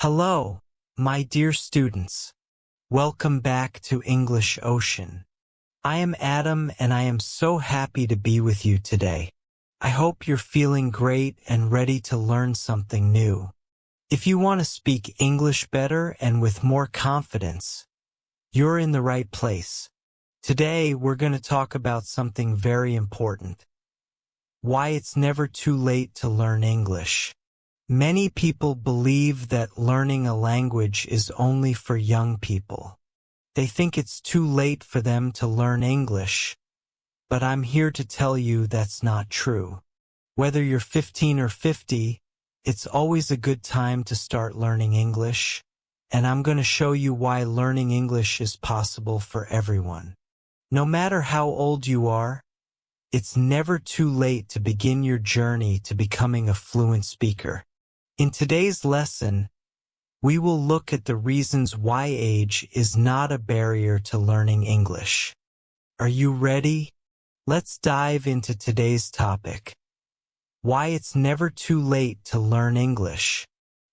Hello, my dear students. Welcome back to English Ocean. I am Adam and I am so happy to be with you today. I hope you're feeling great and ready to learn something new. If you want to speak English better and with more confidence, you're in the right place. Today we're going to talk about something very important. Why it's never too late to learn English. Many people believe that learning a language is only for young people. They think it's too late for them to learn English, but I'm here to tell you that's not true. Whether you're 15 or 50, it's always a good time to start learning English, and I'm going to show you why learning English is possible for everyone. No matter how old you are, it's never too late to begin your journey to becoming a fluent speaker. In today's lesson, we will look at the reasons why age is not a barrier to learning English. Are you ready? Let's dive into today's topic. Why it's never too late to learn English.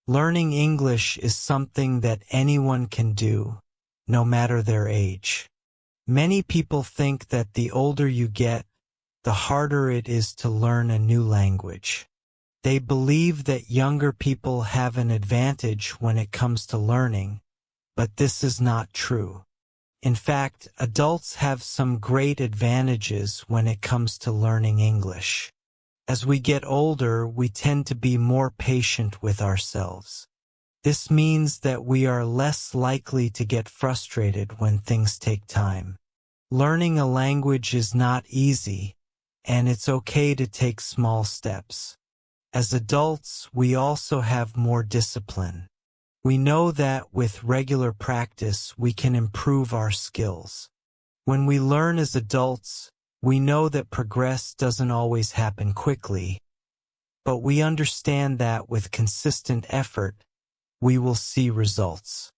Learning English is something that anyone can do, no matter their age. Many people think that the older you get, the harder it is to learn a new language. They believe that younger people have an advantage when it comes to learning, but this is not true. In fact, adults have some great advantages when it comes to learning English. As we get older, we tend to be more patient with ourselves. This means that we are less likely to get frustrated when things take time. Learning a language is not easy, and it's okay to take small steps. As adults, we also have more discipline. We know that with regular practice, we can improve our skills. When we learn as adults, we know that progress doesn't always happen quickly, but we understand that with consistent effort, we will see results.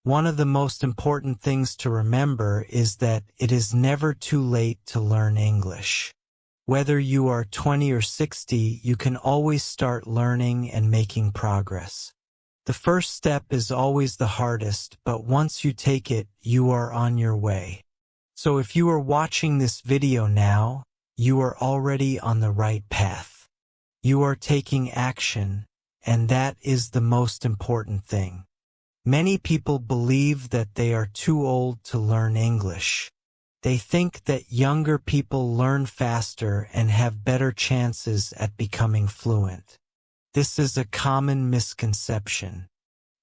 One of the most important things to remember is that it is never too late to learn English. Whether you are 20 or 60, you can always start learning and making progress. The first step is always the hardest, but once you take it, you are on your way. So if you are watching this video now, you are already on the right path. You are taking action, and that is the most important thing. Many people believe that they are too old to learn English. They think that younger people learn faster and have better chances at becoming fluent. This is a common misconception.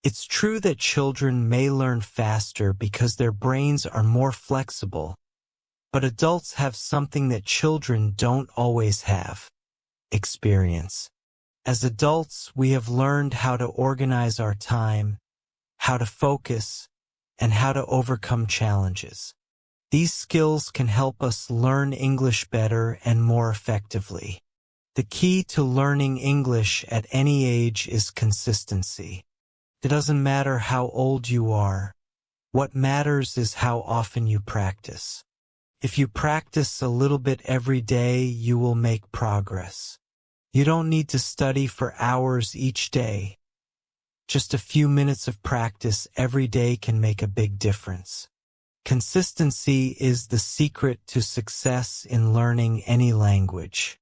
It's true that children may learn faster because their brains are more flexible, but adults have something that children don't always have: experience. As adults, we have learned how to organize our time, how to focus, and how to overcome challenges. These skills can help us learn English better and more effectively. The key to learning English at any age is consistency. It doesn't matter how old you are. What matters is how often you practice. If you practice a little bit every day, you will make progress. You don't need to study for hours each day. Just a few minutes of practice every day can make a big difference. Consistency is the secret to success in learning any language.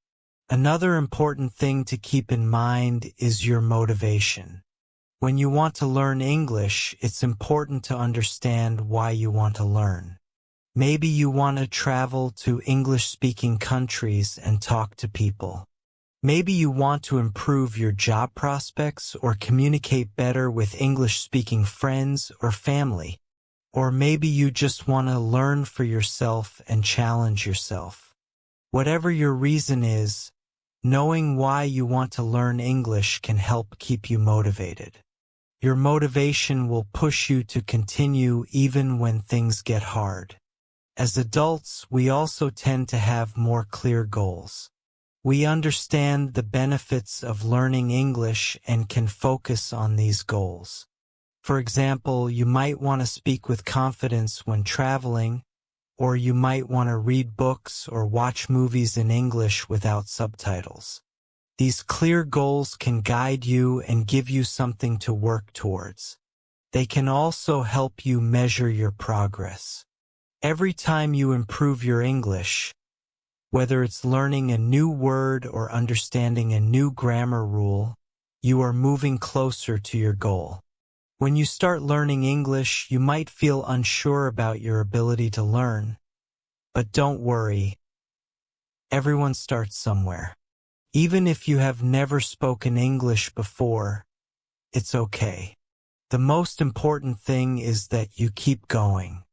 Another important thing to keep in mind is your motivation. When you want to learn English, it's important to understand why you want to learn. Maybe you want to travel to English-speaking countries and talk to people. Maybe you want to improve your job prospects or communicate better with English-speaking friends or family. Or maybe you just want to learn for yourself and challenge yourself. Whatever your reason is, knowing why you want to learn English can help keep you motivated. Your motivation will push you to continue even when things get hard. As adults, we also tend to have more clear goals. We understand the benefits of learning English and can focus on these goals. For example, you might want to speak with confidence when traveling, or you might want to read books or watch movies in English without subtitles. These clear goals can guide you and give you something to work towards. They can also help you measure your progress. Every time you improve your English, whether it's learning a new word or understanding a new grammar rule, you are moving closer to your goal. When you start learning English, you might feel unsure about your ability to learn. But don't worry, everyone starts somewhere. Even if you have never spoken English before, it's okay. The most important thing is that you keep going.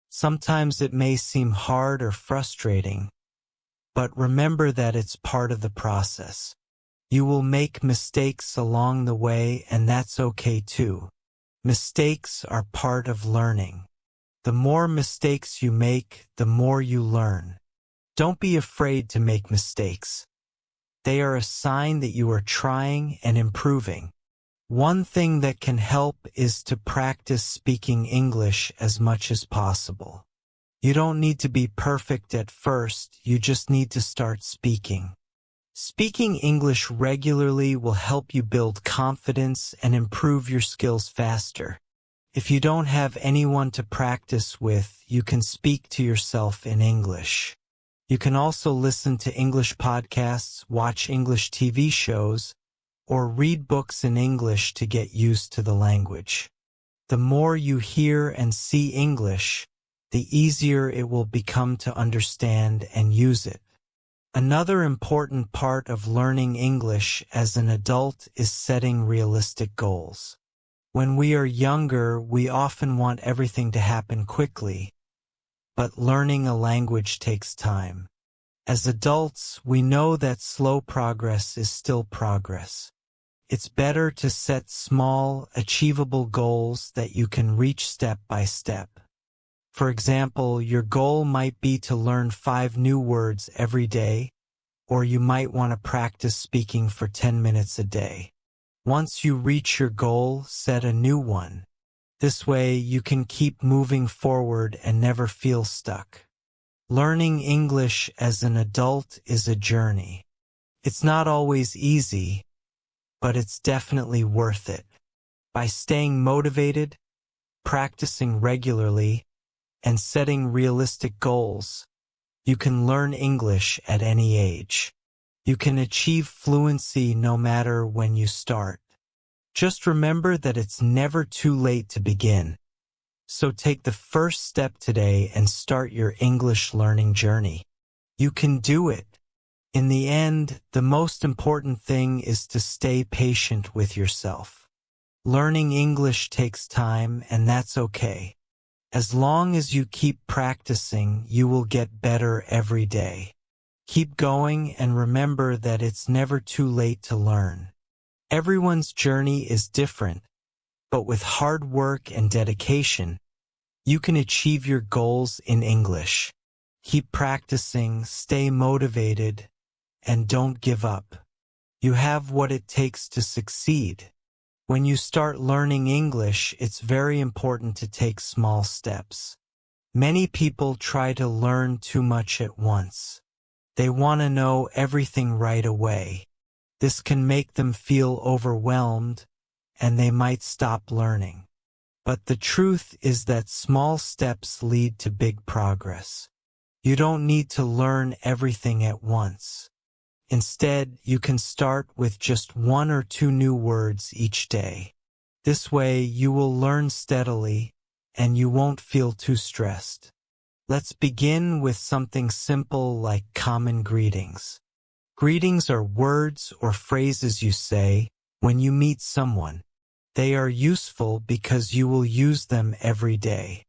Sometimes it may seem hard or frustrating, but remember that it's part of the process. You will make mistakes along the way, and that's okay too. Mistakes are part of learning. The more mistakes you make, the more you learn. Don't be afraid to make mistakes. They are a sign that you are trying and improving. One thing that can help is to practice speaking English as much as possible. You don't need to be perfect at first, you just need to start speaking. Speaking English regularly will help you build confidence and improve your skills faster. If you don't have anyone to practice with, you can speak to yourself in English. You can also listen to English podcasts, watch English TV shows, or read books in English to get used to the language. The more you hear and see English, the easier it will become to understand and use it. Another important part of learning English as an adult is setting realistic goals. When we are younger, we often want everything to happen quickly, but learning a language takes time. As adults, we know that slow progress is still progress. It's better to set small, achievable goals that you can reach step by step. For example, your goal might be to learn 5 new words every day, or you might want to practice speaking for 10 minutes a day. Once you reach your goal, set a new one. This way, you can keep moving forward and never feel stuck. Learning English as an adult is a journey. It's not always easy, but it's definitely worth it. By staying motivated, practicing regularly, and setting realistic goals, you can learn English at any age. You can achieve fluency no matter when you start. Just remember that it's never too late to begin. So take the first step today and start your English learning journey. You can do it. In the end, the most important thing is to stay patient with yourself. Learning English takes time, and that's okay. As long as you keep practicing, you will get better every day. Keep going and remember that it's never too late to learn. Everyone's journey is different, but with hard work and dedication, you can achieve your goals in English. Keep practicing, stay motivated, and don't give up. You have what it takes to succeed. When you start learning English, it's very important to take small steps. Many people try to learn too much at once. They want to know everything right away. This can make them feel overwhelmed, and they might stop learning. But the truth is that small steps lead to big progress. You don't need to learn everything at once. Instead, you can start with just 1 or 2 new words each day. This way, you will learn steadily, and you won't feel too stressed. Let's begin with something simple like common greetings. Greetings are words or phrases you say when you meet someone. They are useful because you will use them every day.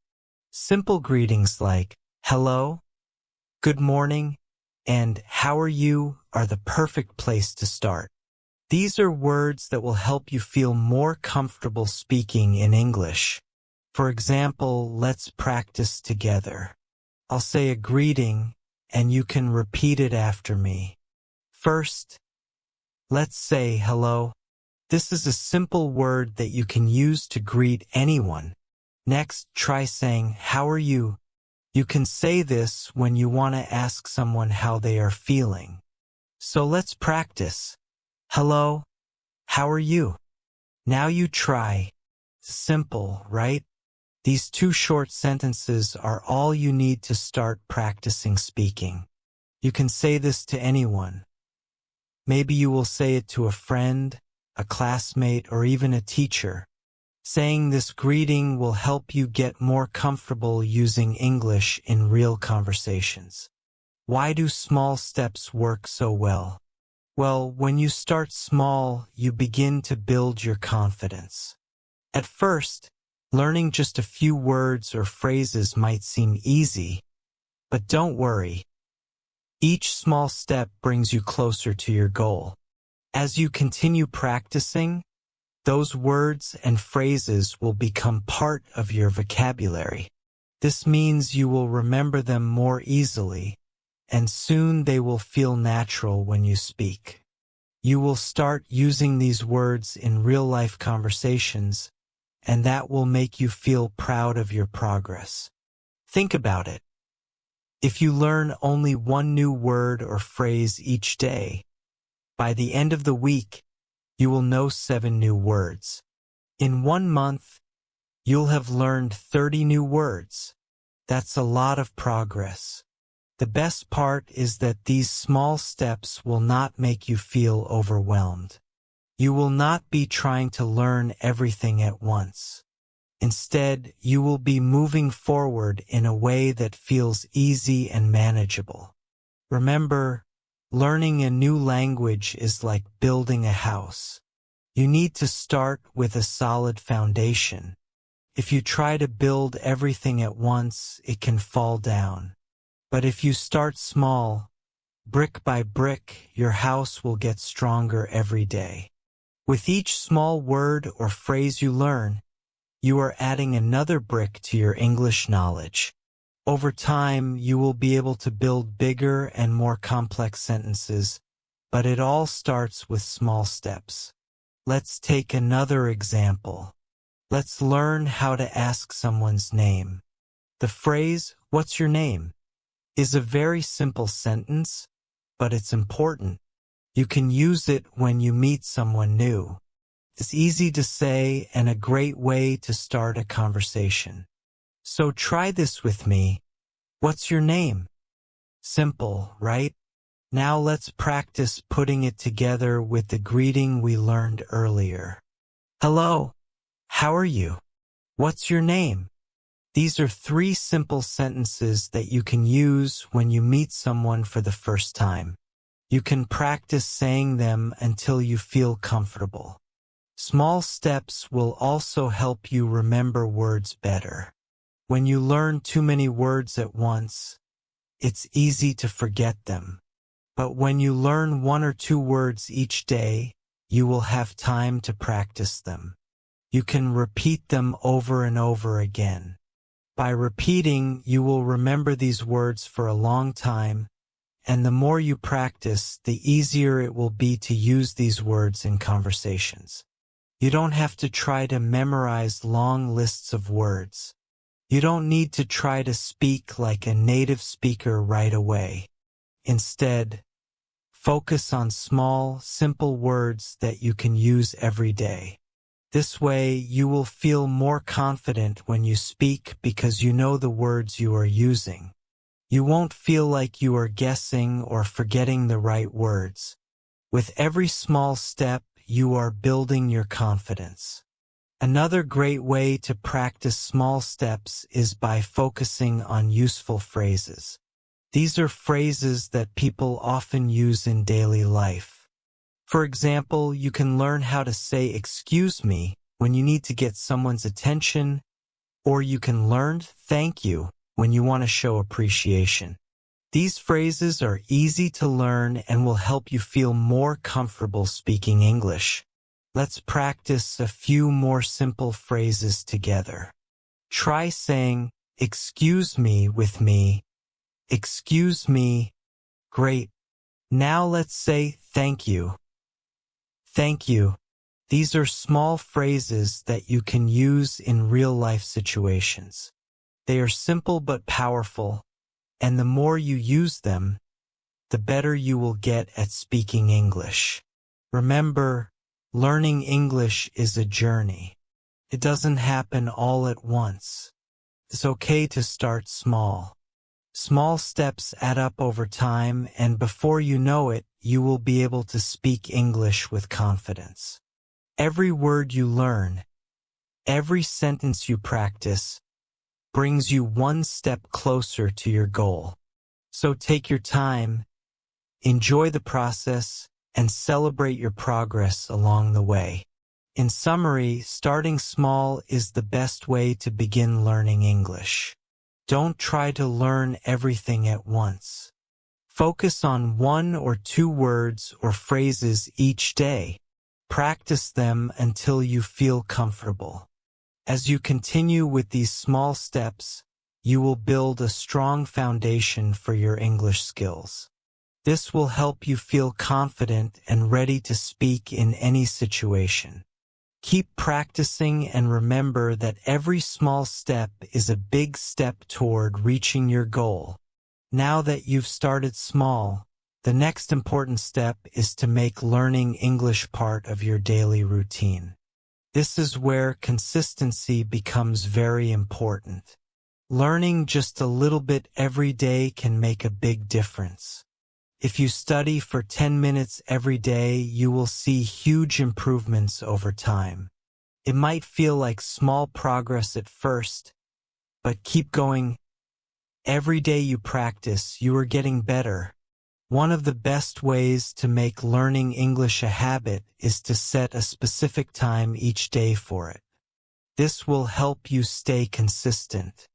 Simple greetings like hello, good morning, and how are you are the perfect place to start. These are words that will help you feel more comfortable speaking in English. For example, let's practice together. I'll say a greeting, and you can repeat it after me. First, let's say hello. This is a simple word that you can use to greet anyone. Next, try saying, how are you? You can say this when you want to ask someone how they are feeling. So let's practice. Hello, how are you? Now you try. Simple, right? These two short sentences are all you need to start practicing speaking. You can say this to anyone. Maybe you will say it to a friend, a classmate, or even a teacher. Saying this greeting will help you get more comfortable using English in real conversations. Why do small steps work so well? Well, when you start small, you begin to build your confidence. At first, learning just a few words or phrases might seem easy, but don't worry. Each small step brings you closer to your goal. As you continue practicing, those words and phrases will become part of your vocabulary. This means you will remember them more easily, and soon they will feel natural when you speak. You will start using these words in real-life conversations, and that will make you feel proud of your progress. Think about it. If you learn only one new word or phrase each day, by the end of the week, you will know 7 new words. In 1 month, you'll have learned 30 new words. That's a lot of progress. The best part is that these small steps will not make you feel overwhelmed. You will not be trying to learn everything at once. Instead, you will be moving forward in a way that feels easy and manageable. Remember, learning a new language is like building a house. You need to start with a solid foundation. If you try to build everything at once, it can fall down. But if you start small, brick by brick, your house will get stronger every day. With each small word or phrase you learn, you are adding another brick to your English knowledge. Over time, you will be able to build bigger and more complex sentences, but it all starts with small steps. Let's take another example. Let's learn how to ask someone's name. The phrase, "What's your name?" is a very simple sentence, but it's important. You can use it when you meet someone new. It's easy to say and a great way to start a conversation. So try this with me. What's your name? Simple, right? Now let's practice putting it together with the greeting we learned earlier. Hello, how are you? What's your name? These are 3 simple sentences that you can use when you meet someone for the first time. You can practice saying them until you feel comfortable. Small steps will also help you remember words better. When you learn too many words at once, it's easy to forget them. But when you learn 1 or 2 words each day, you will have time to practice them. You can repeat them over and over again. By repeating, you will remember these words for a long time, and the more you practice, the easier it will be to use these words in conversations. You don't have to try to memorize long lists of words. You don't need to try to speak like a native speaker right away. Instead, focus on small, simple words that you can use every day. This way, you will feel more confident when you speak because you know the words you are using. You won't feel like you are guessing or forgetting the right words. With every small step, you are building your confidence. Another great way to practice small steps is by focusing on useful phrases. These are phrases that people often use in daily life. For example, you can learn how to say "excuse me" when you need to get someone's attention, or you can learn "thank you" when you want to show appreciation. These phrases are easy to learn and will help you feel more comfortable speaking English. Let's practice a few more simple phrases together. Try saying "excuse me" with me. Excuse me. Great. Now let's say "thank you." Thank you. These are small phrases that you can use in real-life situations. They are simple but powerful, and the more you use them, the better you will get at speaking English. Remember, learning English is a journey. It doesn't happen all at once. It's okay to start small. Small steps add up over time, and before you know it, you will be able to speak English with confidence. Every word you learn, every sentence you practice, brings you one step closer to your goal. So take your time, enjoy the process, and celebrate your progress along the way. In summary, starting small is the best way to begin learning English. Don't try to learn everything at once. Focus on 1 or 2 words or phrases each day. Practice them until you feel comfortable. As you continue with these small steps, you will build a strong foundation for your English skills. This will help you feel confident and ready to speak in any situation. Keep practicing and remember that every small step is a big step toward reaching your goal. Now that you've started small, the next important step is to make learning English part of your daily routine. This is where consistency becomes very important. Learning just a little bit every day can make a big difference. If you study for 10 minutes every day, you will see huge improvements over time. It might feel like small progress at first, but keep going. Every day you practice, you are getting better. One of the best ways to make learning English a habit is to set a specific time each day for it. This will help you stay consistent.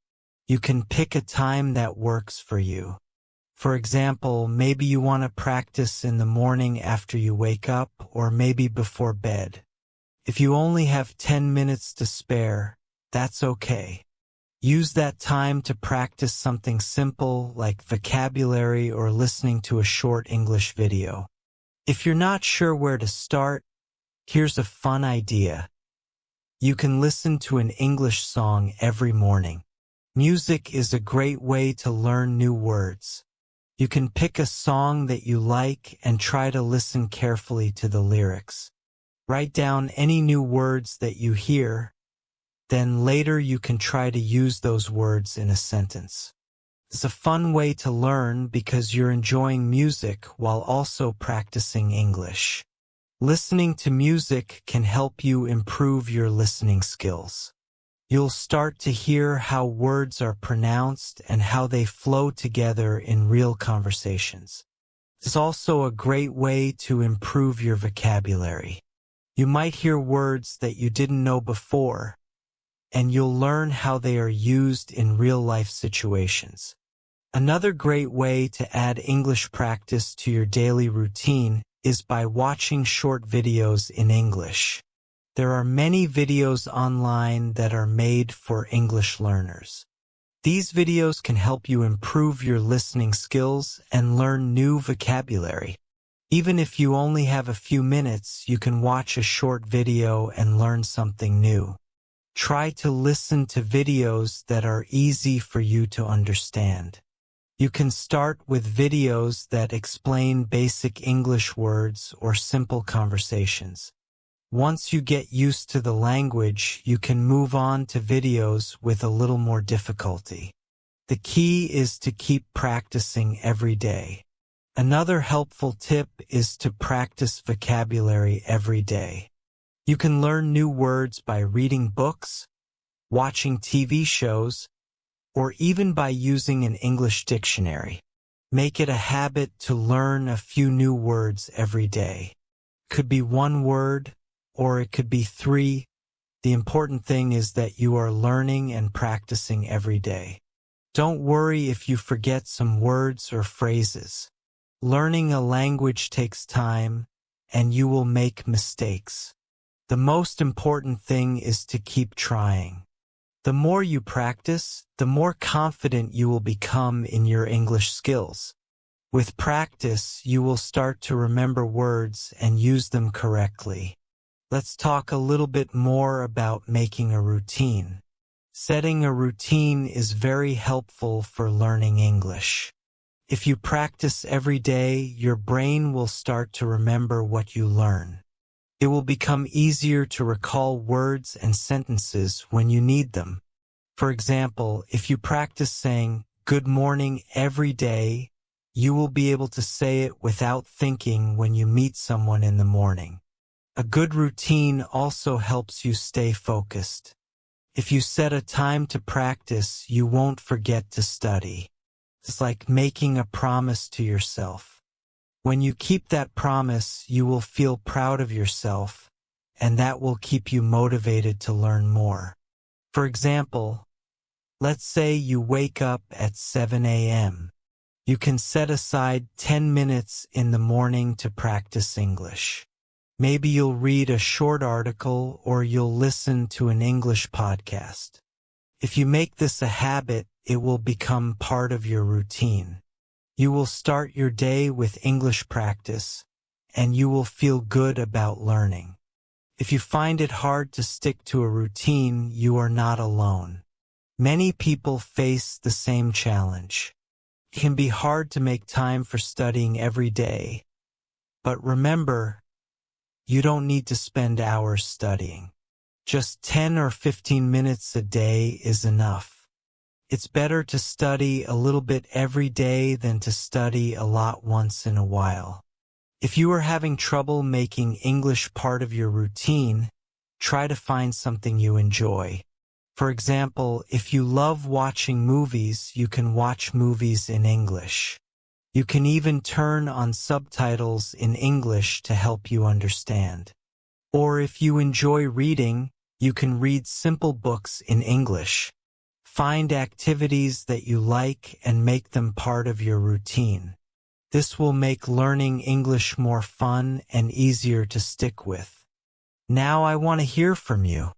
You can pick a time that works for you. For example, maybe you want to practice in the morning after you wake up, or maybe before bed. If you only have 10 minutes to spare, that's okay. Use that time to practice something simple like vocabulary or listening to a short English video. If you're not sure where to start, here's a fun idea. You can listen to an English song every morning. Music is a great way to learn new words. You can pick a song that you like and try to listen carefully to the lyrics. Write down any new words that you hear, then later you can try to use those words in a sentence. It's a fun way to learn because you're enjoying music while also practicing English. Listening to music can help you improve your listening skills. You'll start to hear how words are pronounced and how they flow together in real conversations. It's also a great way to improve your vocabulary. You might hear words that you didn't know before, and you'll learn how they are used in real-life situations. Another great way to add English practice to your daily routine is by watching short videos in English. There are many videos online that are made for English learners. These videos can help you improve your listening skills and learn new vocabulary. Even if you only have a few minutes, you can watch a short video and learn something new. Try to listen to videos that are easy for you to understand. You can start with videos that explain basic English words or simple conversations. Once you get used to the language, you can move on to videos with a little more difficulty. The key is to keep practicing every day. Another helpful tip is to practice vocabulary every day. You can learn new words by reading books, watching TV shows, or even by using an English dictionary. Make it a habit to learn a few new words every day. Could be 1 word, or it could be 3. The important thing is that you are learning and practicing every day. Don't worry if you forget some words or phrases. Learning a language takes time, and you will make mistakes. The most important thing is to keep trying. The more you practice, the more confident you will become in your English skills. With practice, you will start to remember words and use them correctly. Let's talk a little bit more about making a routine. Setting a routine is very helpful for learning English. If you practice every day, your brain will start to remember what you learn. It will become easier to recall words and sentences when you need them. For example, if you practice saying good morning every day, you will be able to say it without thinking when you meet someone in the morning. A good routine also helps you stay focused. If you set a time to practice, you won't forget to study. It's like making a promise to yourself. When you keep that promise, you will feel proud of yourself, and that will keep you motivated to learn more. For example, let's say you wake up at 7 a.m. You can set aside 10 minutes in the morning to practice English. Maybe you'll read a short article or you'll listen to an English podcast. If you make this a habit, it will become part of your routine. You will start your day with English practice, and you will feel good about learning. If you find it hard to stick to a routine, you are not alone. Many people face the same challenge. It can be hard to make time for studying every day, but remember, you don't need to spend hours studying. Just 10 or 15 minutes a day is enough. It's better to study a little bit every day than to study a lot once in a while. If you are having trouble making English part of your routine, try to find something you enjoy. For example, if you love watching movies, you can watch movies in English. You can even turn on subtitles in English to help you understand. Or if you enjoy reading, you can read simple books in English. Find activities that you like and make them part of your routine. This will make learning English more fun and easier to stick with. Now I want to hear from you.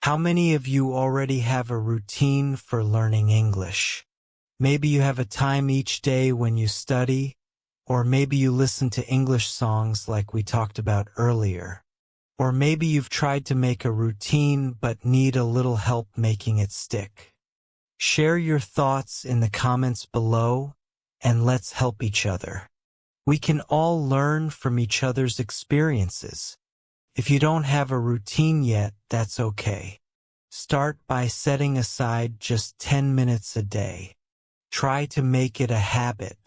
How many of you already have a routine for learning English? Maybe you have a time each day when you study, or maybe you listen to English songs like we talked about earlier. Or maybe you've tried to make a routine but need a little help making it stick. Share your thoughts in the comments below, and let's help each other. We can all learn from each other's experiences. If you don't have a routine yet, that's okay. Start by setting aside just 10 minutes a day. Try to make it a habit.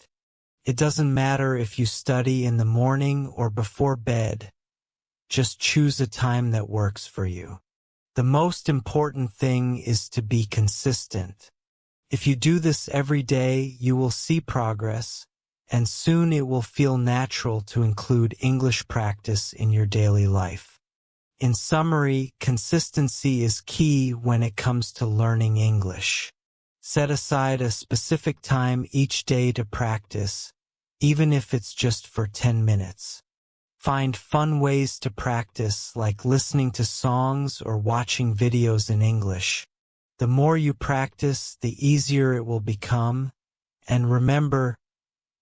It doesn't matter if you study in the morning or before bed. Just choose a time that works for you. The most important thing is to be consistent. If you do this every day, you will see progress, and soon it will feel natural to include English practice in your daily life. In summary, consistency is key when it comes to learning English. Set aside a specific time each day to practice, even if it's just for 10 minutes. Find fun ways to practice, like listening to songs or watching videos in English. The more you practice, the easier it will become. And remember,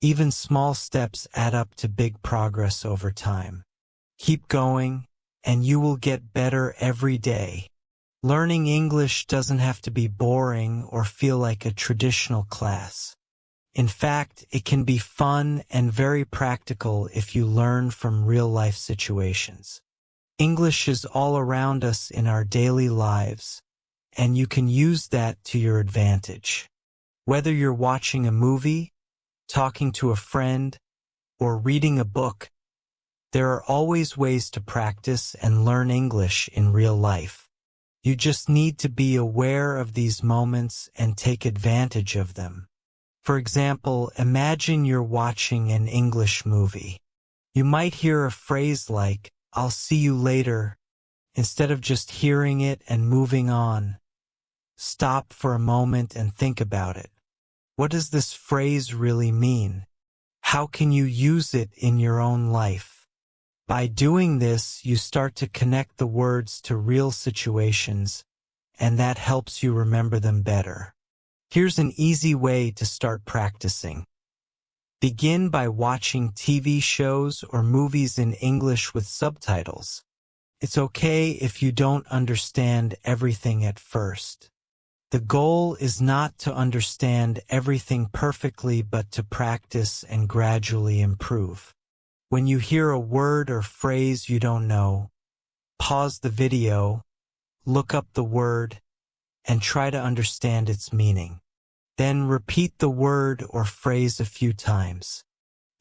even small steps add up to big progress over time. Keep going, and you will get better every day. Learning English doesn't have to be boring or feel like a traditional class. In fact, it can be fun and very practical if you learn from real-life situations. English is all around us in our daily lives, and you can use that to your advantage. Whether you're watching a movie, talking to a friend, or reading a book, there are always ways to practice and learn English in real life. You just need to be aware of these moments and take advantage of them. For example, imagine you're watching an English movie. You might hear a phrase like, "I'll see you later." Instead of just hearing it and moving on, stop for a moment and think about it. What does this phrase really mean? How can you use it in your own life? By doing this, you start to connect the words to real situations, and that helps you remember them better. Here's an easy way to start practicing. Begin by watching TV shows or movies in English with subtitles. It's okay if you don't understand everything at first. The goal is not to understand everything perfectly but to practice and gradually improve. When you hear a word or phrase you don't know, pause the video, look up the word, and try to understand its meaning. Then repeat the word or phrase a few times.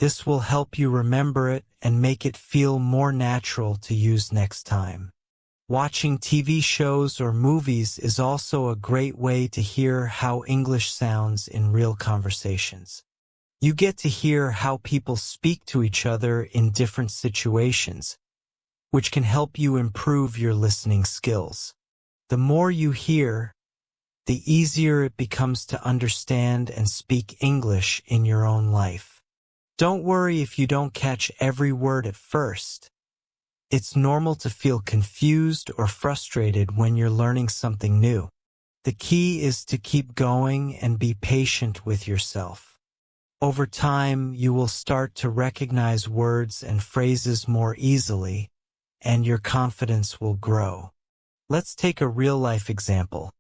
This will help you remember it and make it feel more natural to use next time. Watching TV shows or movies is also a great way to hear how English sounds in real conversations. You get to hear how people speak to each other in different situations, which can help you improve your listening skills. The more you hear, the easier it becomes to understand and speak English in your own life. Don't worry if you don't catch every word at first. It's normal to feel confused or frustrated when you're learning something new. The key is to keep going and be patient with yourself. Over time, you will start to recognize words and phrases more easily, and your confidence will grow. Let's take a real-life example.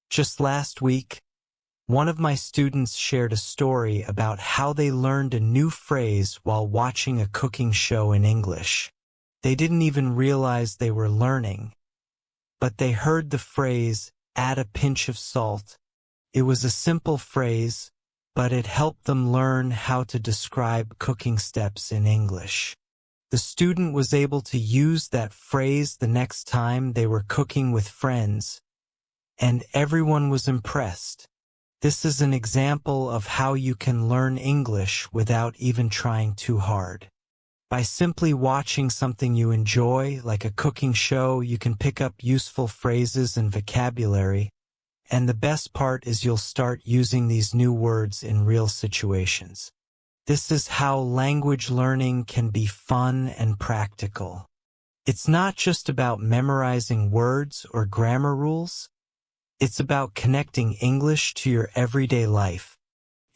Just last week, one of my students shared a story about how they learned a new phrase while watching a cooking show in English. They didn't even realize they were learning, but they heard the phrase, "add a pinch of salt." It was a simple phrase, but it helped them learn how to describe cooking steps in English. The student was able to use that phrase the next time they were cooking with friends, and everyone was impressed. This is an example of how you can learn English without even trying too hard. By simply watching something you enjoy, like a cooking show, you can pick up useful phrases and vocabulary, and the best part is you'll start using these new words in real situations. This is how language learning can be fun and practical. It's not just about memorizing words or grammar rules. It's about connecting English to your everyday life.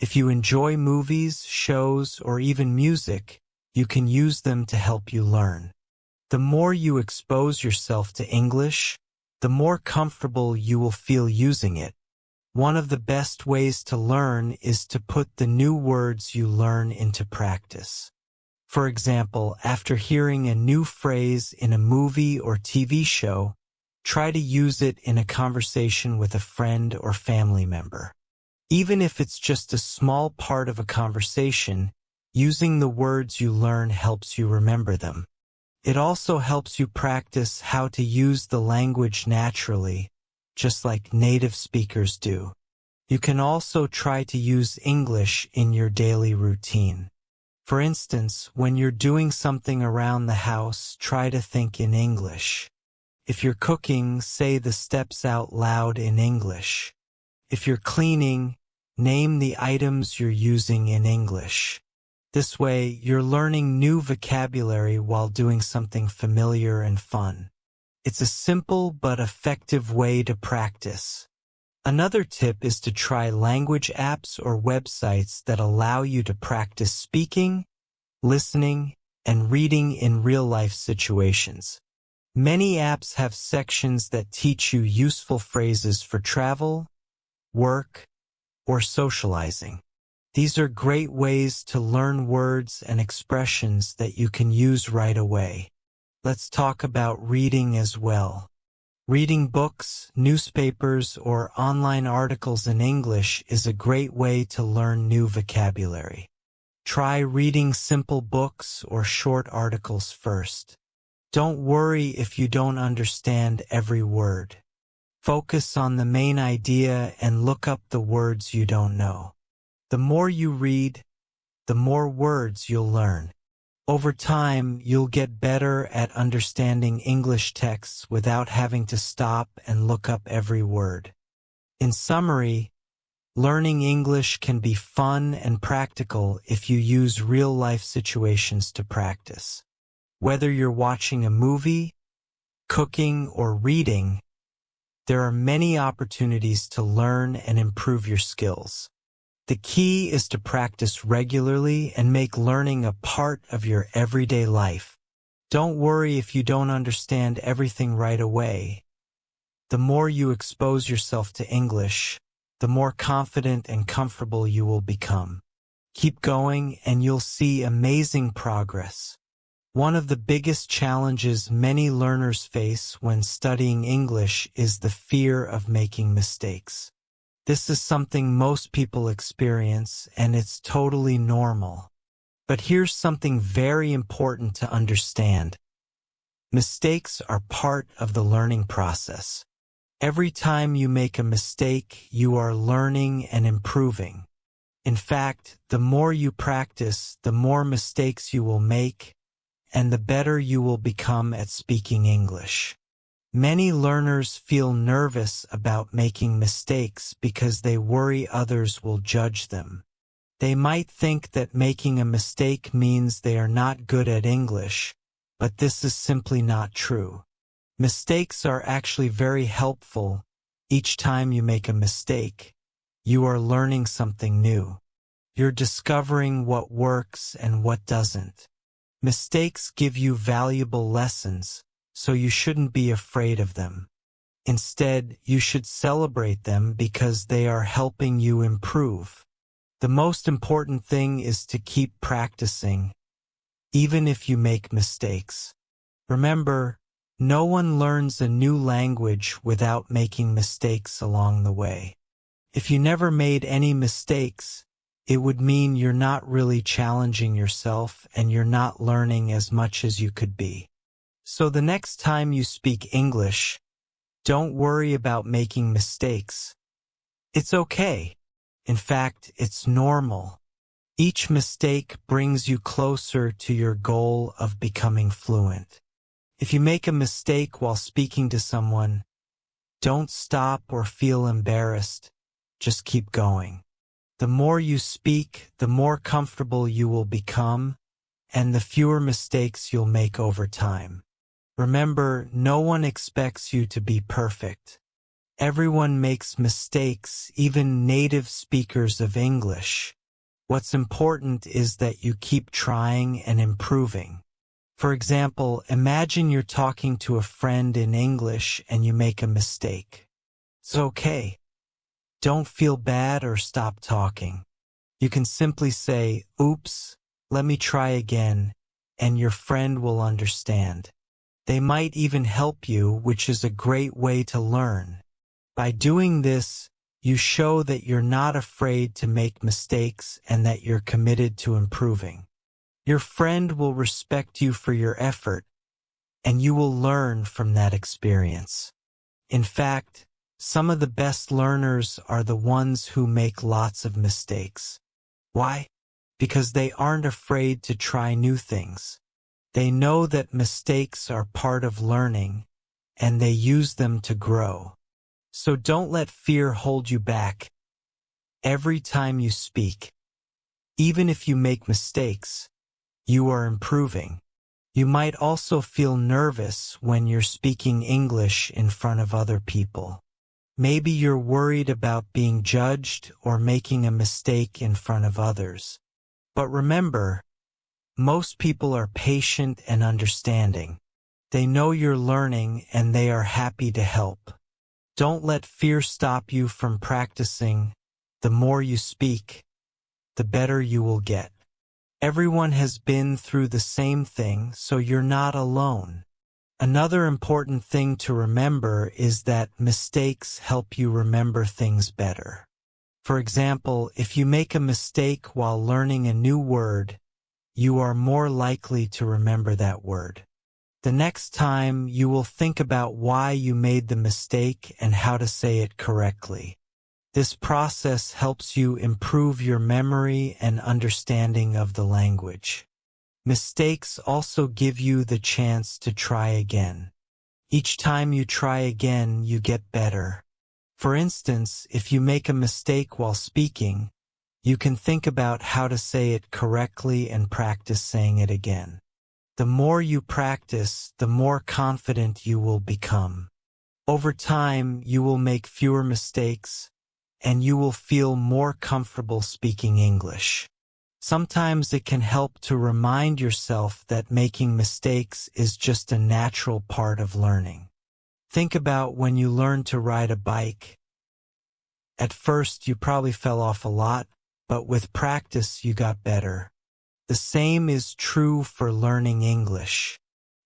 If you enjoy movies, shows, or even music, you can use them to help you learn. The more you expose yourself to English, the more comfortable you will feel using it. One of the best ways to learn is to put the new words you learn into practice. For example, after hearing a new phrase in a movie or TV show, try to use it in a conversation with a friend or family member. Even if it's just a small part of a conversation, using the words you learn helps you remember them. It also helps you practice how to use the language naturally, just like native speakers do. You can also try to use English in your daily routine. For instance, when you're doing something around the house, try to think in English. If you're cooking, say the steps out loud in English. If you're cleaning, name the items you're using in English. This way, you're learning new vocabulary while doing something familiar and fun. It's a simple but effective way to practice. Another tip is to try language apps or websites that allow you to practice speaking, listening, and reading in real-life situations. Many apps have sections that teach you useful phrases for travel, work, or socializing. These are great ways to learn words and expressions that you can use right away. Let's talk about reading as well. Reading books, newspapers, or online articles in English is a great way to learn new vocabulary. Try reading simple books or short articles first. Don't worry if you don't understand every word. Focus on the main idea and look up the words you don't know. The more you read, the more words you'll learn. Over time, you'll get better at understanding English texts without having to stop and look up every word. In summary, learning English can be fun and practical if you use real-life situations to practice. Whether you're watching a movie, cooking, or reading, there are many opportunities to learn and improve your skills. The key is to practice regularly and make learning a part of your everyday life. Don't worry if you don't understand everything right away. The more you expose yourself to English, the more confident and comfortable you will become. Keep going and you'll see amazing progress. One of the biggest challenges many learners face when studying English is the fear of making mistakes. This is something most people experience, and it's totally normal. But here's something very important to understand. Mistakes are part of the learning process. Every time you make a mistake, you are learning and improving. In fact, the more you practice, the more mistakes you will make, and the better you will become at speaking English. Many learners feel nervous about making mistakes because they worry others will judge them. They might think that making a mistake means they are not good at English, but this is simply not true. Mistakes are actually very helpful. Each time you make a mistake, you are learning something new. You're discovering what works and what doesn't. Mistakes give you valuable lessons, so you shouldn't be afraid of them. Instead, you should celebrate them because they are helping you improve. The most important thing is to keep practicing, even if you make mistakes. Remember, no one learns a new language without making mistakes along the way. If you never made any mistakes, it would mean you're not really challenging yourself and you're not learning as much as you could be. So the next time you speak English, don't worry about making mistakes. It's okay. In fact, it's normal. Each mistake brings you closer to your goal of becoming fluent. If you make a mistake while speaking to someone, don't stop or feel embarrassed. Just keep going. The more you speak, the more comfortable you will become, and the fewer mistakes you'll make over time. Remember, no one expects you to be perfect. Everyone makes mistakes, even native speakers of English. What's important is that you keep trying and improving. For example, imagine you're talking to a friend in English and you make a mistake. It's okay. Don't feel bad or stop talking. You can simply say, "Oops, let me try again," and your friend will understand. They might even help you, which is a great way to learn. By doing this, you show that you're not afraid to make mistakes and that you're committed to improving. Your friend will respect you for your effort, and you will learn from that experience. In fact, some of the best learners are the ones who make lots of mistakes. Why? Because they aren't afraid to try new things. They know that mistakes are part of learning, and they use them to grow. So don't let fear hold you back. Every time you speak, even if you make mistakes, you are improving. You might also feel nervous when you're speaking English in front of other people. Maybe you're worried about being judged or making a mistake in front of others. But remember, most people are patient and understanding. They know you're learning and they are happy to help. Don't let fear stop you from practicing. The more you speak, the better you will get. Everyone has been through the same thing, so you're not alone. Another important thing to remember is that mistakes help you remember things better. For example, if you make a mistake while learning a new word, you are more likely to remember that word. The next time, you will think about why you made the mistake and how to say it correctly. This process helps you improve your memory and understanding of the language. Mistakes also give you the chance to try again. Each time you try again, you get better. For instance, if you make a mistake while speaking, you can think about how to say it correctly and practice saying it again. The more you practice, the more confident you will become. Over time, you will make fewer mistakes, and you will feel more comfortable speaking English. Sometimes it can help to remind yourself that making mistakes is just a natural part of learning. Think about when you learned to ride a bike. At first, you probably fell off a lot, but with practice, you got better. The same is true for learning English.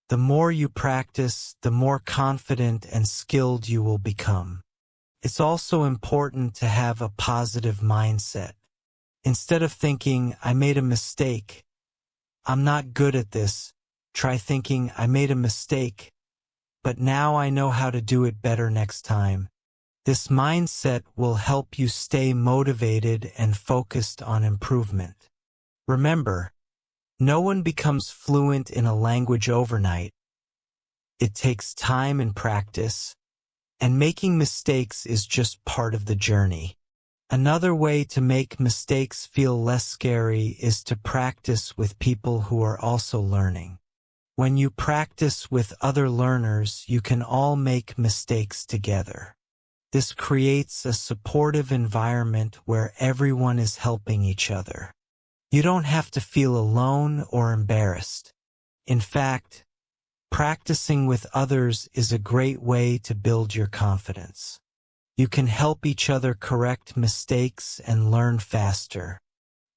The more you practice, the more confident and skilled you will become. It's also important to have a positive mindset. Instead of thinking, I made a mistake, I'm not good at this, try thinking, I made a mistake, but now I know how to do it better next time. This mindset will help you stay motivated and focused on improvement. Remember, no one becomes fluent in a language overnight. It takes time and practice, and making mistakes is just part of the journey. Another way to make mistakes feel less scary is to practice with people who are also learning. When you practice with other learners, you can all make mistakes together. This creates a supportive environment where everyone is helping each other. You don't have to feel alone or embarrassed. In fact, practicing with others is a great way to build your confidence. You can help each other correct mistakes and learn faster.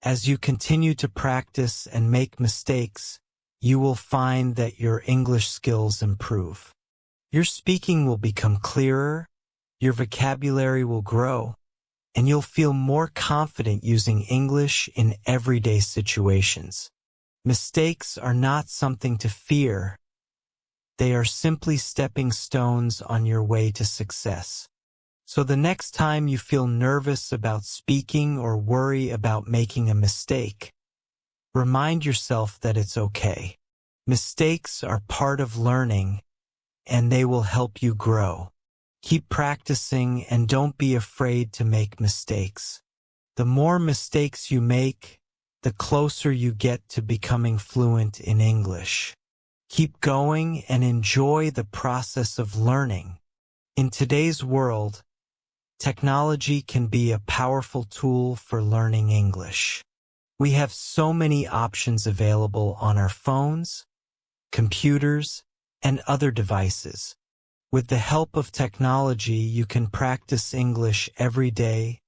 As you continue to practice and make mistakes, you will find that your English skills improve. Your speaking will become clearer, your vocabulary will grow, and you'll feel more confident using English in everyday situations. Mistakes are not something to fear. They are simply stepping stones on your way to success. So the next time you feel nervous about speaking or worry about making a mistake, remind yourself that it's okay. Mistakes are part of learning, and they will help you grow. Keep practicing and don't be afraid to make mistakes. The more mistakes you make, the closer you get to becoming fluent in English. Keep going and enjoy the process of learning. In today's world, technology can be a powerful tool for learning English. We have so many options available on our phones, computers, and other devices. With the help of technology, you can practice English every day,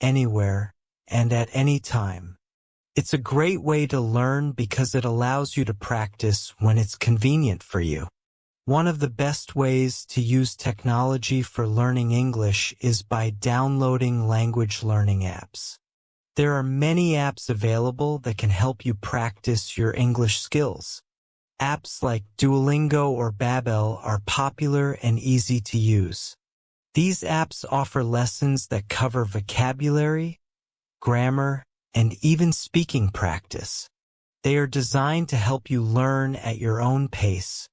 anywhere, and at any time. It's a great way to learn because it allows you to practice when it's convenient for you. One of the best ways to use technology for learning English is by downloading language learning apps. There are many apps available that can help you practice your English skills. Apps like Duolingo or Babbel are popular and easy to use. These apps offer lessons that cover vocabulary, grammar, and even speaking practice. They are designed to help you learn at your own pace,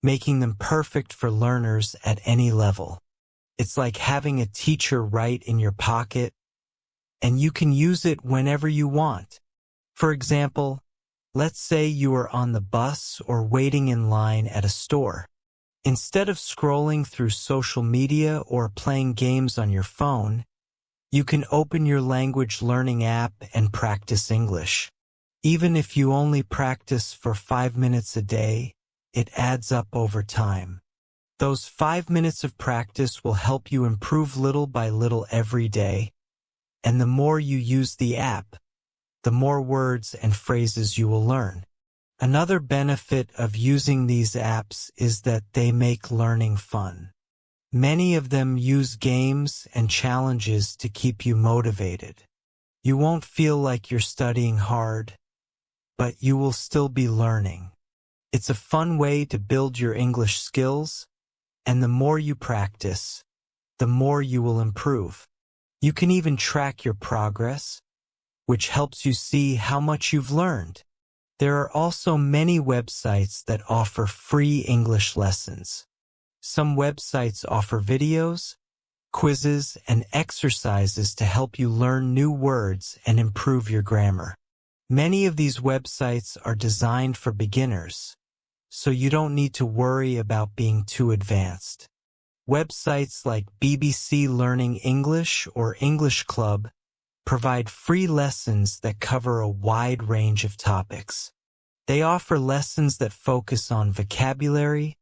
making them perfect for learners at any level. It's like having a teacher right in your pocket, and you can use it whenever you want. For example, let's say you are on the bus or waiting in line at a store. Instead of scrolling through social media or playing games on your phone, you can open your language learning app and practice English. Even if you only practice for 5 minutes a day, it adds up over time. Those 5 minutes of practice will help you improve little by little every day, and the more you use the app, the more words and phrases you will learn. Another benefit of using these apps is that they make learning fun. Many of them use games and challenges to keep you motivated. You won't feel like you're studying hard, but you will still be learning. It's a fun way to build your English skills, and the more you practice, the more you will improve. You can even track your progress, which helps you see how much you've learned. There are also many websites that offer free English lessons. Some websites offer videos, quizzes, and exercises to help you learn new words and improve your grammar. Many of these websites are designed for beginners, so you don't need to worry about being too advanced. Websites like BBC Learning English or English Club provide free lessons that cover a wide range of topics. They offer lessons that focus on vocabulary,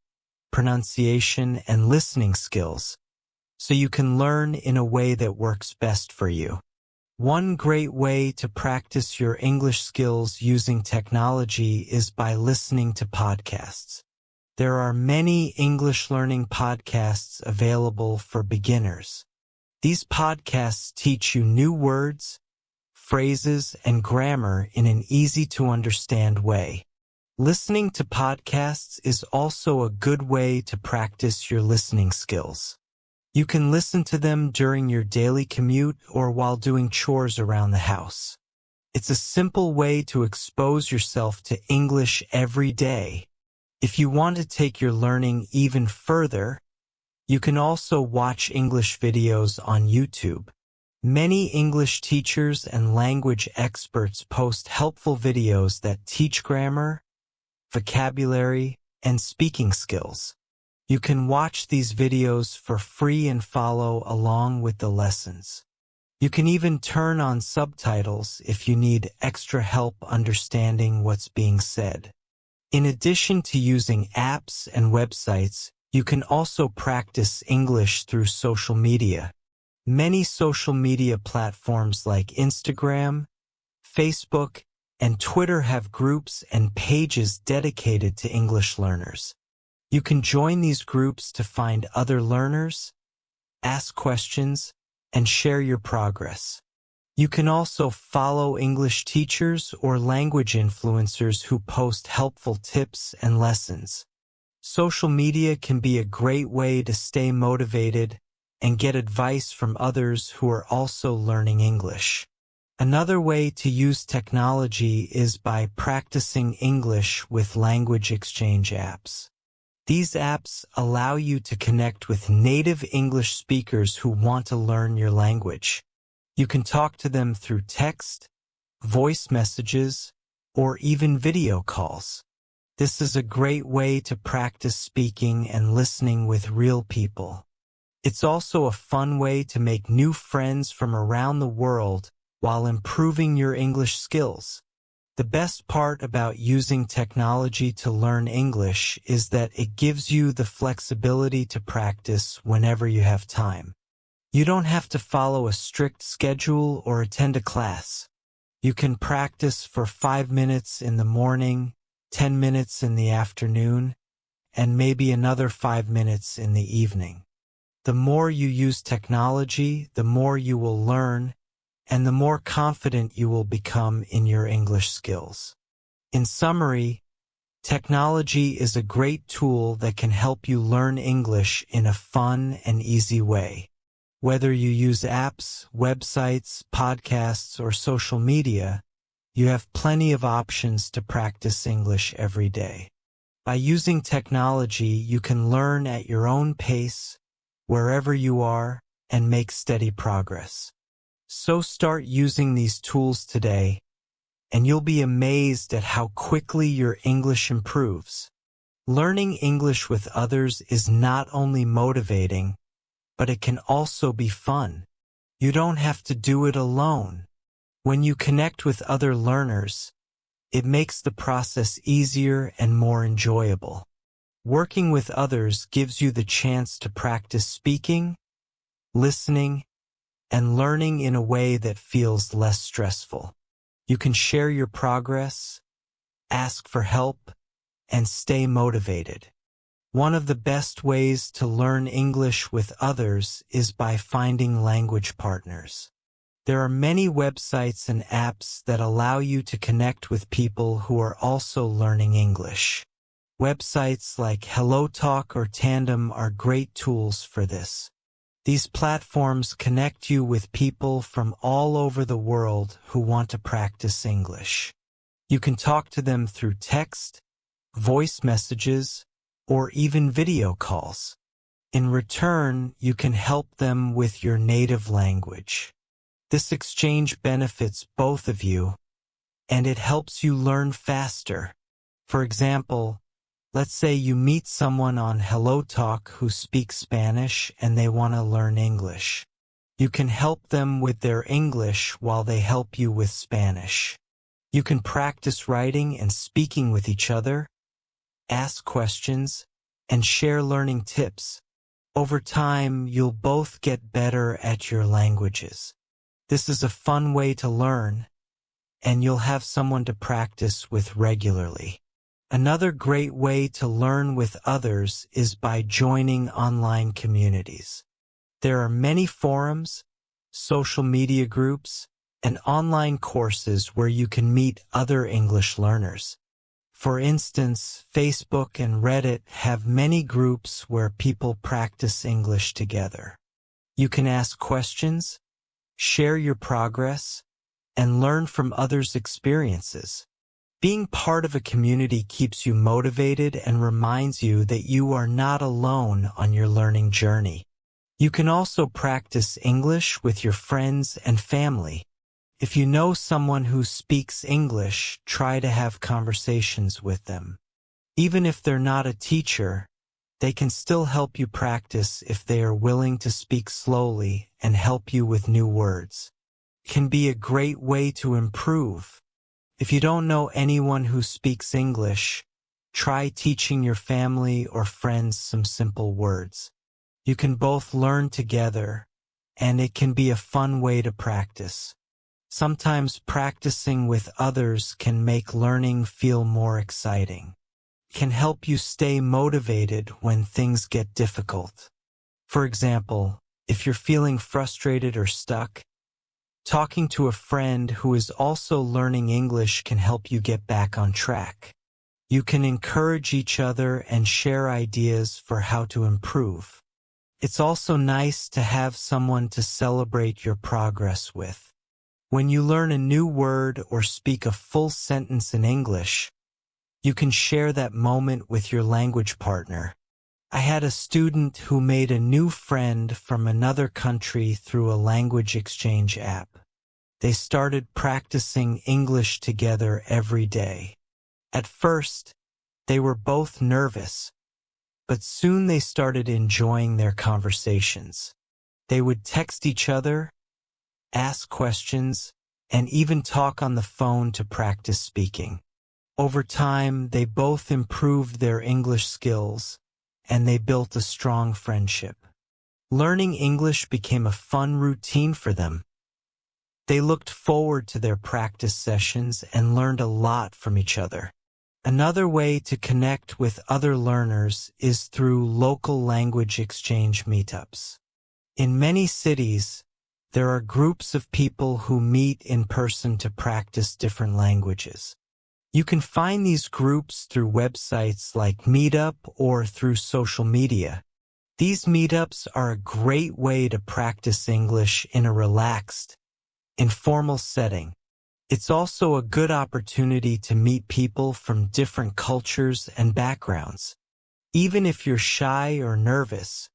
pronunciation, and listening skills, so you can learn in a way that works best for you. One great way to practice your English skills using technology is by listening to podcasts. There are many English learning podcasts available for beginners. These podcasts teach you new words, phrases, and grammar in an easy-to-understand way. Listening to podcasts is also a good way to practice your listening skills. You can listen to them during your daily commute or while doing chores around the house. It's a simple way to expose yourself to English every day. If you want to take your learning even further, you can also watch English videos on YouTube. Many English teachers and language experts post helpful videos that teach grammar, vocabulary, and speaking skills. You can watch these videos for free and follow along with the lessons. You can even turn on subtitles if you need extra help understanding what's being said. In addition to using apps and websites, you can also practice English through social media. Many social media platforms like Instagram, Facebook, and Twitter have groups and pages dedicated to English learners. You can join these groups to find other learners, ask questions, and share your progress. You can also follow English teachers or language influencers who post helpful tips and lessons. Social media can be a great way to stay motivated and get advice from others who are also learning English. Another way to use technology is by practicing English with language exchange apps. These apps allow you to connect with native English speakers who want to learn your language. You can talk to them through text, voice messages, or even video calls. This is a great way to practice speaking and listening with real people. It's also a fun way to make new friends from around the world while improving your English skills. The best part about using technology to learn English is that it gives you the flexibility to practice whenever you have time. You don't have to follow a strict schedule or attend a class. You can practice for 5 minutes in the morning, 10 minutes in the afternoon, and maybe another 5 minutes in the evening. The more you use technology, the more you will learn, and the more confident you will become in your English skills. In summary, technology is a great tool that can help you learn English in a fun and easy way. Whether you use apps, websites, podcasts, or social media, you have plenty of options to practice English every day. By using technology, you can learn at your own pace, wherever you are, and make steady progress. So start using these tools today, and you'll be amazed at how quickly your English improves. Learning English with others is not only motivating, but it can also be fun. You don't have to do it alone. When you connect with other learners, it makes the process easier and more enjoyable. Working with others gives you the chance to practice speaking, listening, and learning in a way that feels less stressful. You can share your progress, ask for help, and stay motivated. One of the best ways to learn English with others is by finding language partners. There are many websites and apps that allow you to connect with people who are also learning English. Websites like HelloTalk or Tandem are great tools for this. These platforms connect you with people from all over the world who want to practice English. You can talk to them through text, voice messages, or even video calls. In return, you can help them with your native language. This exchange benefits both of you, and it helps you learn faster. For example, let's say you meet someone on HelloTalk who speaks Spanish and they want to learn English. You can help them with their English while they help you with Spanish. You can practice writing and speaking with each other, ask questions, and share learning tips. Over time, you'll both get better at your languages. This is a fun way to learn, and you'll have someone to practice with regularly. Another great way to learn with others is by joining online communities. There are many forums, social media groups, and online courses where you can meet other English learners. For instance, Facebook and Reddit have many groups where people practice English together. You can ask questions, share your progress, and learn from others' experiences. Being part of a community keeps you motivated and reminds you that you are not alone on your learning journey. You can also practice English with your friends and family. If you know someone who speaks English, try to have conversations with them. Even if they're not a teacher, they can still help you practice if they are willing to speak slowly and help you with new words. It can be a great way to improve. If you don't know anyone who speaks English, try teaching your family or friends some simple words. You can both learn together, and it can be a fun way to practice. Sometimes practicing with others can make learning feel more exciting. It can help you stay motivated when things get difficult. For example, if you're feeling frustrated or stuck, talking to a friend who is also learning English can help you get back on track. You can encourage each other and share ideas for how to improve. It's also nice to have someone to celebrate your progress with. When you learn a new word or speak a full sentence in English, you can share that moment with your language partner. I had a student who made a new friend from another country through a language exchange app. They started practicing English together every day. At first, they were both nervous, but soon they started enjoying their conversations. They would text each other, ask questions, and even talk on the phone to practice speaking. Over time, they both improved their English skills, and they built a strong friendship. Learning English became a fun routine for them. They looked forward to their practice sessions and learned a lot from each other. Another way to connect with other learners is through local language exchange meetups. In many cities, there are groups of people who meet in person to practice different languages. You can find these groups through websites like Meetup or through social media. These meetups are a great way to practice English in a relaxed, informal setting. It's also a good opportunity to meet people from different cultures and backgrounds. Even if you're shy or nervous,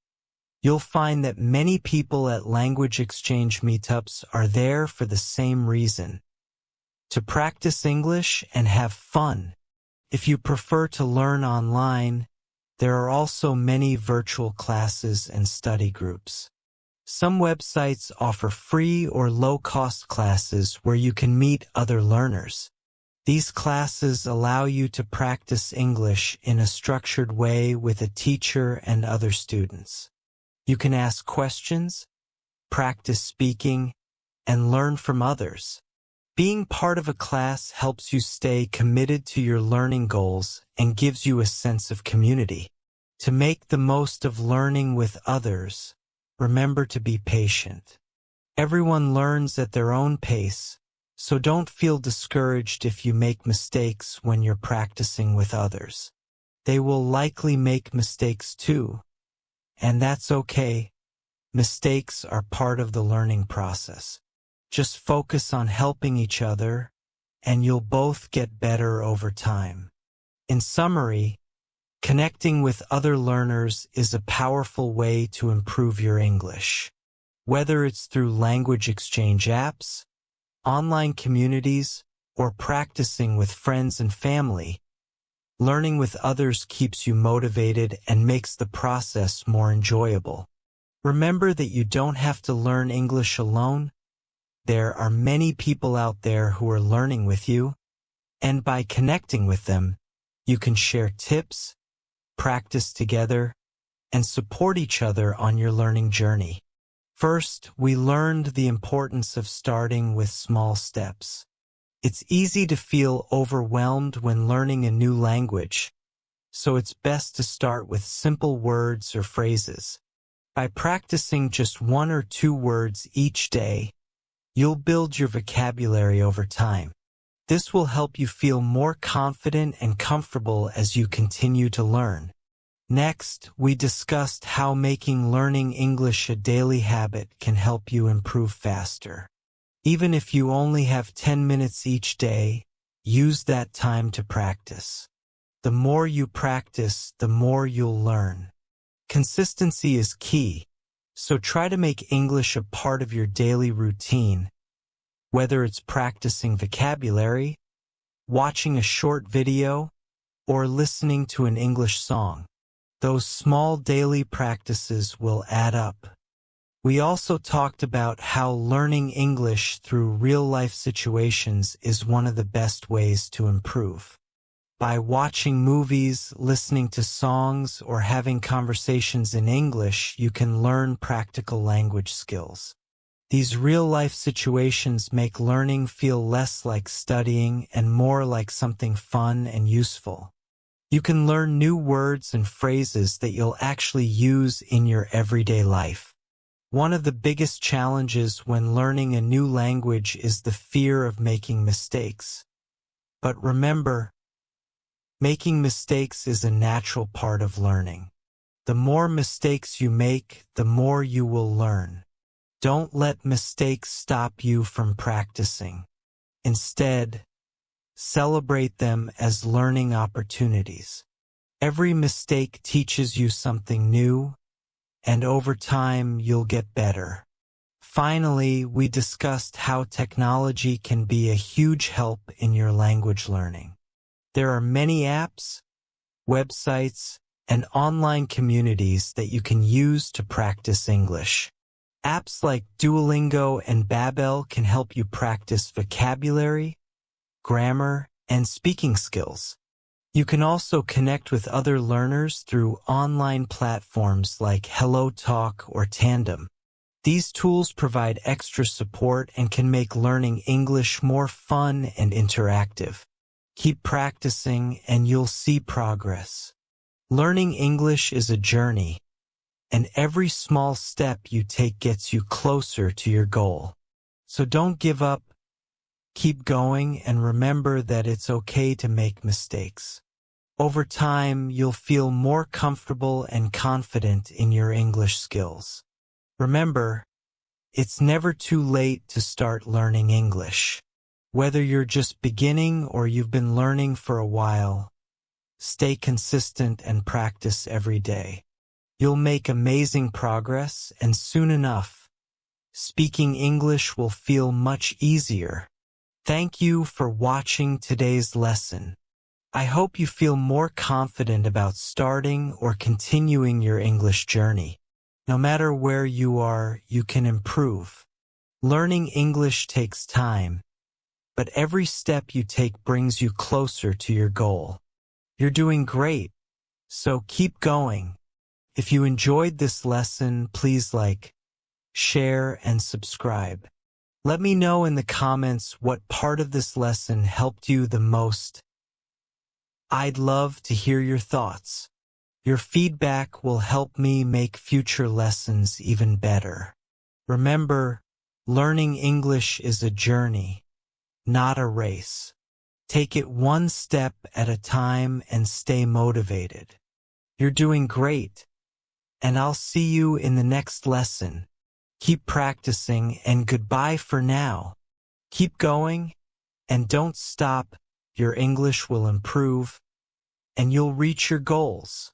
you'll find that many people at language exchange meetups are there for the same reason: to practice English and have fun. If you prefer to learn online, there are also many virtual classes and study groups. Some websites offer free or low-cost classes where you can meet other learners. These classes allow you to practice English in a structured way with a teacher and other students. You can ask questions, practice speaking, and learn from others. Being part of a class helps you stay committed to your learning goals and gives you a sense of community. To make the most of learning with others, remember to be patient. Everyone learns at their own pace, so don't feel discouraged if you make mistakes when you're practicing with others. They will likely make mistakes too, and that's okay. Mistakes are part of the learning process. Just focus on helping each other, and you'll both get better over time. In summary, connecting with other learners is a powerful way to improve your English. Whether it's through language exchange apps, online communities, or practicing with friends and family, learning with others keeps you motivated and makes the process more enjoyable. Remember that you don't have to learn English alone. There are many people out there who are learning with you, and by connecting with them, you can share tips, practice together, and support each other on your learning journey. First, we learned the importance of starting with small steps. It's easy to feel overwhelmed when learning a new language, so it's best to start with simple words or phrases. By practicing just 1 or 2 words each day, you'll build your vocabulary over time. This will help you feel more confident and comfortable as you continue to learn. Next, we discussed how making learning English a daily habit can help you improve faster. Even if you only have 10 minutes each day, use that time to practice. The more you practice, the more you'll learn. Consistency is key, so try to make English a part of your daily routine, whether it's practicing vocabulary, watching a short video, or listening to an English song. Those small daily practices will add up. We also talked about how learning English through real-life situations is one of the best ways to improve. By watching movies, listening to songs, or having conversations in English, you can learn practical language skills. These real-life situations make learning feel less like studying and more like something fun and useful. You can learn new words and phrases that you'll actually use in your everyday life. One of the biggest challenges when learning a new language is the fear of making mistakes. But remember, making mistakes is a natural part of learning. The more mistakes you make, the more you will learn. Don't let mistakes stop you from practicing. Instead, celebrate them as learning opportunities. Every mistake teaches you something new, and over time you'll get better. Finally, we discussed how technology can be a huge help in your language learning. There are many apps, websites, and online communities that you can use to practice English. Apps like Duolingo and Babbel can help you practice vocabulary, grammar, and speaking skills. You can also connect with other learners through online platforms like HelloTalk or Tandem. These tools provide extra support and can make learning English more fun and interactive. Keep practicing and you'll see progress. Learning English is a journey, and every small step you take gets you closer to your goal. So don't give up. Keep going and remember that it's okay to make mistakes. Over time, you'll feel more comfortable and confident in your English skills. Remember, it's never too late to start learning English. Whether you're just beginning or you've been learning for a while, stay consistent and practice every day. You'll make amazing progress, and soon enough, speaking English will feel much easier. Thank you for watching today's lesson. I hope you feel more confident about starting or continuing your English journey. No matter where you are, you can improve. Learning English takes time, but every step you take brings you closer to your goal. You're doing great, so keep going. If you enjoyed this lesson, please like, share, and subscribe. Let me know in the comments what part of this lesson helped you the most. I'd love to hear your thoughts. Your feedback will help me make future lessons even better. Remember, learning English is a journey, not a race. Take it one step at a time and stay motivated. You're doing great, and I'll see you in the next lesson. Keep practicing, and goodbye for now. Keep going, and don't stop. Your English will improve, and you'll reach your goals.